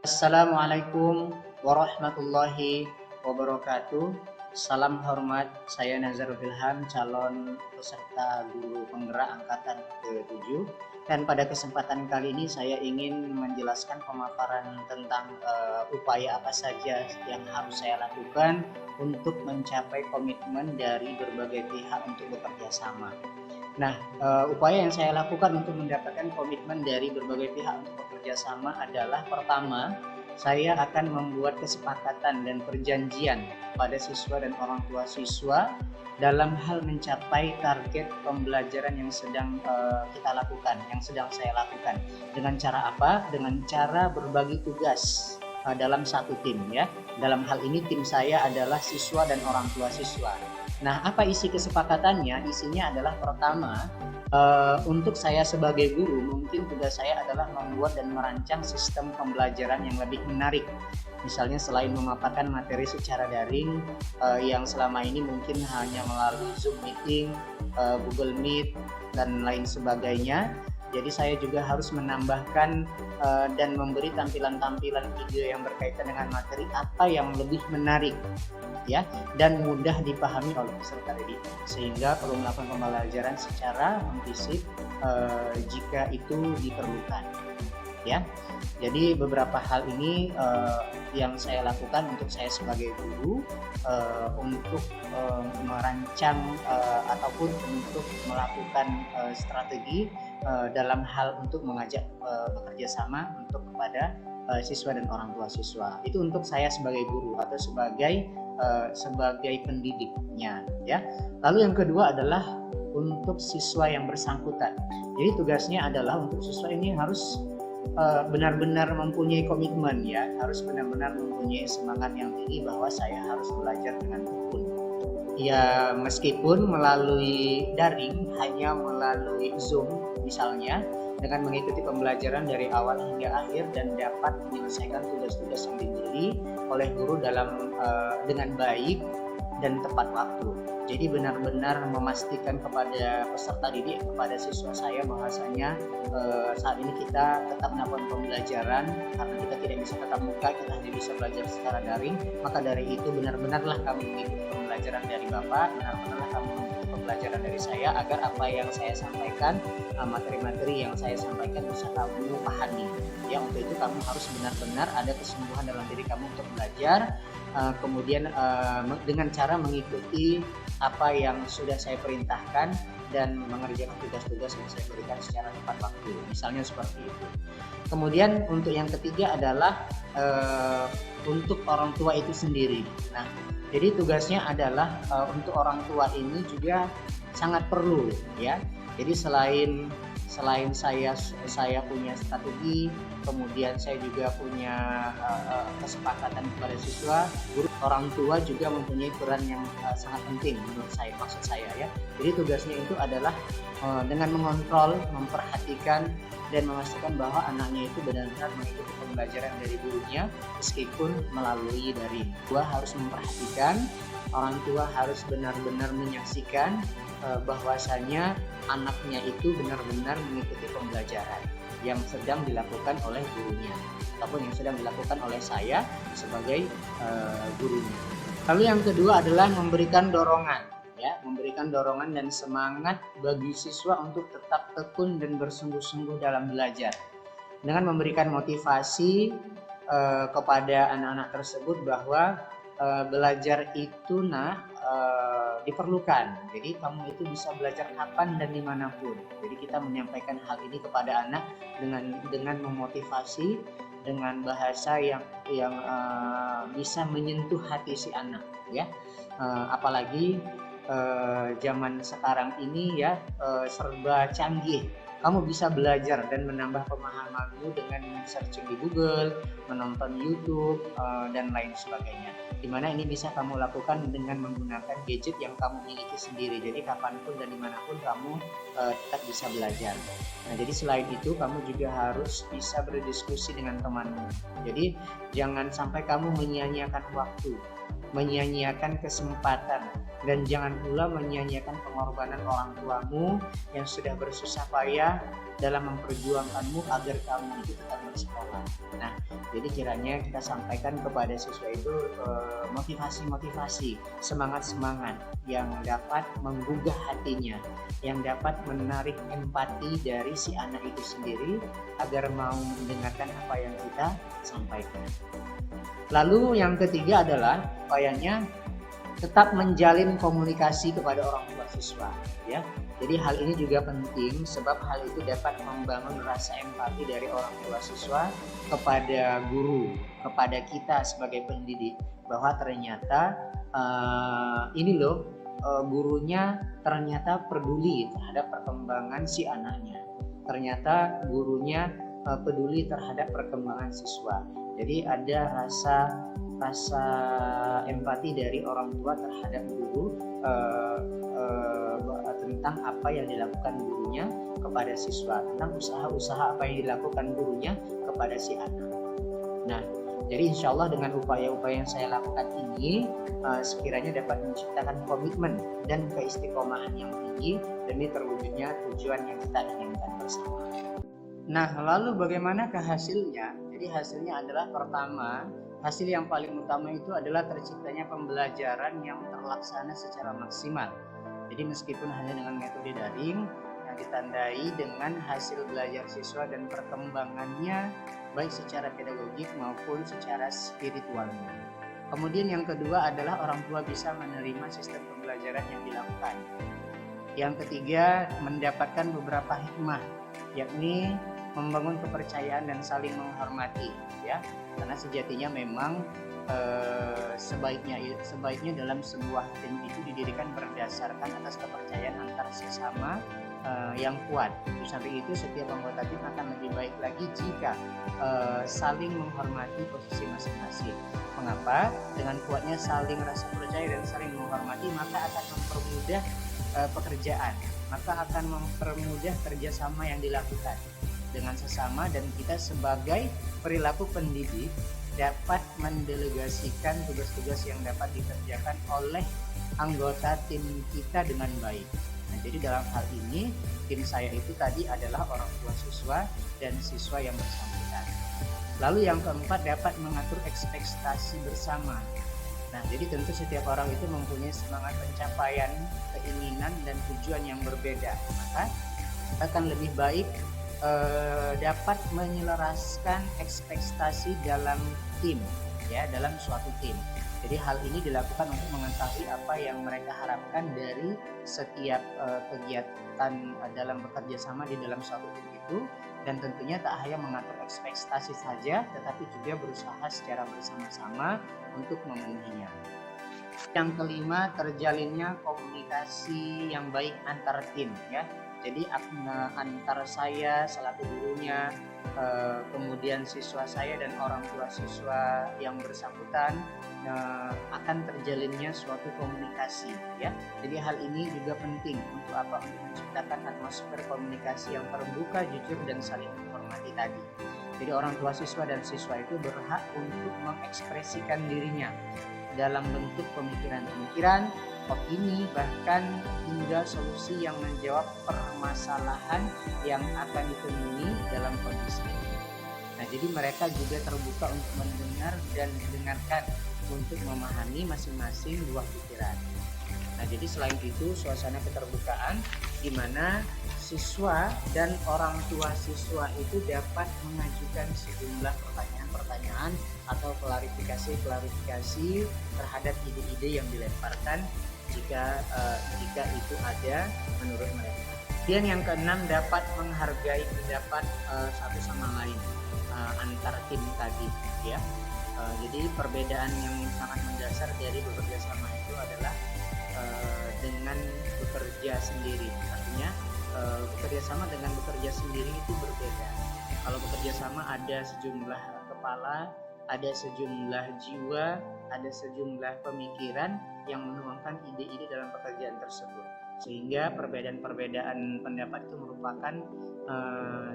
Assalamualaikum warahmatullahi wabarakatuh. Salam hormat, saya Nazarul Ilham, calon peserta guru penggerak angkatan ke-7. Dan pada kesempatan kali ini saya ingin menjelaskan pemaparan tentang upaya apa saja yang harus saya lakukan untuk mencapai komitmen dari berbagai pihak untuk bekerja sama. Nah, upaya yang saya lakukan untuk mendapatkan komitmen dari berbagai pihak untuk bekerja sama adalah pertama, saya akan membuat kesepakatan dan perjanjian pada siswa dan orang tua siswa dalam hal mencapai target pembelajaran yang sedang kita lakukan, yang sedang saya lakukan. Dengan cara apa? Dengan cara berbagi tugas dalam satu tim ya. Dalam hal ini tim saya adalah siswa dan orang tua siswa. Nah, apa isi kesepakatannya? Isinya adalah pertama, untuk saya sebagai guru, mungkin tugas saya adalah membuat dan merancang sistem pembelajaran yang lebih menarik. Misalnya selain memaparkan materi secara daring, yang selama ini mungkin hanya melalui Zoom meeting, Google Meet, dan lain sebagainya. Jadi saya juga harus menambahkan dan memberi tampilan-tampilan video yang berkaitan dengan materi apa yang lebih menarik ya dan mudah dipahami oleh peserta didik, sehingga perlu melakukan pembelajaran secara memfisik jika itu diperlukan ya. Jadi beberapa hal ini yang saya lakukan untuk saya sebagai guru untuk merancang ataupun untuk melakukan strategi dalam hal untuk mengajak bekerja sama untuk kepada siswa dan orang tua siswa. Itu untuk saya sebagai guru atau sebagai pendidiknya ya. Lalu yang kedua adalah untuk siswa yang bersangkutan. Jadi tugasnya adalah untuk siswa ini harus benar-benar mempunyai komitmen ya, harus benar-benar mempunyai semangat yang tinggi bahwa saya harus belajar dengan tekun. Ya, meskipun melalui daring, hanya melalui Zoom misalnya, dengan mengikuti pembelajaran dari awal hingga akhir dan dapat menyelesaikan tugas-tugas yang diberi oleh guru dengan baik dan tepat waktu. Jadi benar-benar memastikan kepada peserta didik, kepada siswa saya bahwasanya saat ini kita tetap melakukan pembelajaran karena kita tidak bisa tatap muka, kita hanya bisa belajar secara daring. Maka dari itu benar-benarlah kami mengikuti pembelajaran dari Bapak, benar-benarlah kami mengikuti pembelajaran dari saya agar apa yang saya sampaikan, materi-materi yang saya sampaikan bisa kamu pahami. Ya, untuk itu kamu harus benar-benar ada kesungguhan dalam diri kamu untuk belajar. Kemudian dengan cara mengikuti apa yang sudah saya perintahkan dan mengerjakan tugas-tugas yang saya berikan secara tepat waktu, misalnya seperti itu. Kemudian untuk yang ketiga adalah untuk orang tua itu sendiri. Nah, jadi tugasnya adalah untuk orang tua ini juga sangat perlu ya. Jadi selain saya punya strategi, kemudian saya juga punya kesepakatan kepada siswa, guru, orang tua juga mempunyai peran yang sangat penting menurut saya, maksud saya ya. Jadi tugasnya itu adalah dengan mengontrol, memperhatikan dan memastikan bahwa anaknya itu benar-benar mengikuti pembelajaran dari gurunya meskipun melalui daring. Gua harus memperhatikan, orang tua harus benar-benar menyaksikan bahwasanya anaknya itu benar-benar mengikuti pembelajaran yang sedang dilakukan oleh gurunya ataupun yang sedang dilakukan oleh saya sebagai gurunya. Lalu yang kedua adalah memberikan dorongan ya, memberikan dorongan dan semangat bagi siswa untuk tetap tekun dan bersungguh-sungguh dalam belajar dengan memberikan motivasi kepada anak-anak tersebut bahwa belajar itu diperlukan. Jadi kamu itu bisa belajar kapan dan dimanapun. Jadi kita menyampaikan hal ini kepada anak dengan memotivasi dengan bahasa yang bisa menyentuh hati si anak ya. Apalagi zaman sekarang ini ya serba canggih. Kamu bisa belajar dan menambah pemahamanmu dengan searching di Google, menonton YouTube, dan lain sebagainya. Dimana ini bisa kamu lakukan dengan menggunakan gadget yang kamu miliki sendiri. Jadi kapanpun dan dimanapun kamu tetap bisa belajar. Nah, jadi selain itu kamu juga harus bisa berdiskusi dengan temanmu. Jadi jangan sampai kamu menyia-nyiakan waktu, menyia-nyiakan kesempatan, dan jangan pula menyia-nyiakan pengorbanan orang tuamu yang sudah bersusah payah dalam memperjuangkanmu agar kamu itu tetap bersekolah. Nah, jadi kiranya kita sampaikan kepada siswa itu motivasi-motivasi, semangat-semangat yang dapat menggugah hatinya, yang dapat menarik empati dari si anak itu sendiri agar mau mendengarkan apa yang kita sampaikan. Lalu yang ketiga adalah upayanya tetap menjalin komunikasi kepada orang tua siswa, ya. Jadi hal ini juga penting sebab hal itu dapat membangun rasa empati dari orang tua siswa kepada guru, kepada kita sebagai pendidik, bahwa ternyata ini loh gurunya ternyata peduli terhadap perkembangan si anaknya. Ternyata gurunya peduli terhadap perkembangan siswa. Jadi ada rasa empati dari orang tua terhadap guru tentang apa yang dilakukan gurunya kepada siswa, tentang usaha-usaha apa yang dilakukan gurunya kepada si anak. Nah, jadi insya Allah dengan upaya-upaya yang saya lakukan ini sekiranya dapat menciptakan komitmen dan keistiqomahan yang tinggi demi terwujudnya tujuan yang kita inginkan bersama. Nah, lalu bagaimana hasilnya? Jadi hasilnya adalah pertama, hasil yang paling utama itu adalah terciptanya pembelajaran yang terlaksana secara maksimal. Jadi meskipun hanya dengan metode daring yang ditandai dengan hasil belajar siswa dan perkembangannya baik secara pedagogik maupun secara spiritualnya. Kemudian yang kedua adalah orang tua bisa menerima sistem pembelajaran yang dilakukan. Yang ketiga, mendapatkan beberapa hikmah, yakni membangun kepercayaan dan saling menghormati, ya. Karena sejatinya memang sebaiknya dalam sebuah tim itu didirikan berdasarkan atas kepercayaan antar sesama yang kuat. Sampai itu setiap anggota tim akan lebih baik lagi jika saling menghormati posisi masing-masing. Mengapa? Dengan kuatnya saling rasa percaya dan saling menghormati, maka akan mempermudah pekerjaan, maka akan mempermudah kerjasama yang dilakukan dengan sesama, dan kita sebagai perilaku pendidik dapat mendelegasikan tugas-tugas yang dapat dikerjakan oleh anggota tim kita dengan baik. Nah, jadi dalam hal ini tim saya itu tadi adalah orang tua siswa dan siswa yang bersangkutan. Lalu yang keempat, dapat mengatur ekspektasi bersama. Nah, jadi tentu setiap orang itu mempunyai semangat pencapaian, keinginan dan tujuan yang berbeda. Maka akan lebih baik dapat menyelaraskan ekspektasi dalam tim, ya, dalam suatu tim. Jadi hal ini dilakukan untuk mengetahui apa yang mereka harapkan dari setiap kegiatan dalam bekerja sama di dalam suatu tim itu, dan tentunya tak hanya mengatur ekspektasi saja, tetapi juga berusaha secara bersama-sama untuk memenuhinya. Yang kelima, terjalinnya komunikasi yang baik antar tim, ya. Jadi antara saya selaku gurunya, kemudian siswa saya dan orang tua siswa yang bersangkutan akan terjalinnya suatu komunikasi, ya. Jadi hal ini juga penting untuk apa? Untuk menciptakan atmosfer komunikasi yang terbuka, jujur dan saling menghormati tadi. Jadi orang tua siswa dan siswa itu berhak untuk mengekspresikan dirinya dalam bentuk pemikiran-pemikiran, opini, bahkan hingga solusi yang menjawab permasalahan yang akan ditemui dalam kondisi ini. Nah, jadi mereka juga terbuka untuk mendengar dan didengarkan untuk memahami masing-masing buah pikiran. Nah, jadi selain itu suasana keterbukaan di mana siswa dan orang tua siswa itu dapat mengajukan sejumlah pertanyaan atau klarifikasi terhadap ide-ide yang dilemparkan jika itu ada menurut mereka. Dan yang keenam, dapat menghargai pendapat satu sama lain antar tim tadi, ya. Jadi perbedaan yang sangat mendasar dari bekerja sama itu adalah dengan bekerja sendiri. Artinya bekerja sama dengan bekerja sendiri itu berbeda. Kalau bekerja sama ada sejumlah kepala, ada sejumlah jiwa, ada sejumlah pemikiran yang menuangkan ide-ide dalam pekerjaan tersebut. Sehingga perbedaan-perbedaan pendapat itu merupakan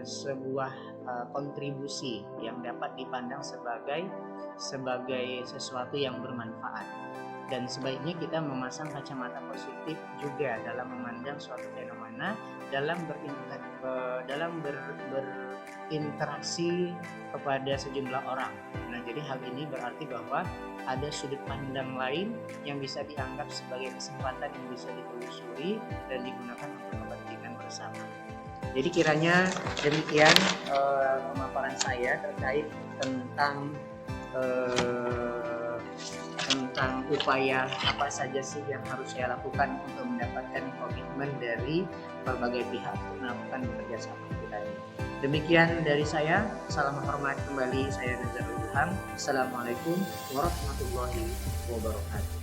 sebuah kontribusi yang dapat dipandang sebagai sesuatu yang bermanfaat. dan sebaiknya kita memasang kacamata positif juga dalam memandang suatu fenomena, dalam berinteraksi kepada sejumlah orang. Nah, jadi hal ini berarti bahwa ada sudut pandang lain yang bisa dianggap sebagai kesempatan yang bisa ditelusuri dan digunakan untuk kepentingan bersama. Jadi kiranya demikian pemaparan saya terkait tentang upaya apa saja sih yang harus saya lakukan untuk mendapatkan komitmen dari berbagai pihak untuk melakukan bekerja sama kita ini. Demikian dari saya. Salam hormat kembali, saya Nazarul Ilham. Assalamualaikum warahmatullahi wabarakatuh.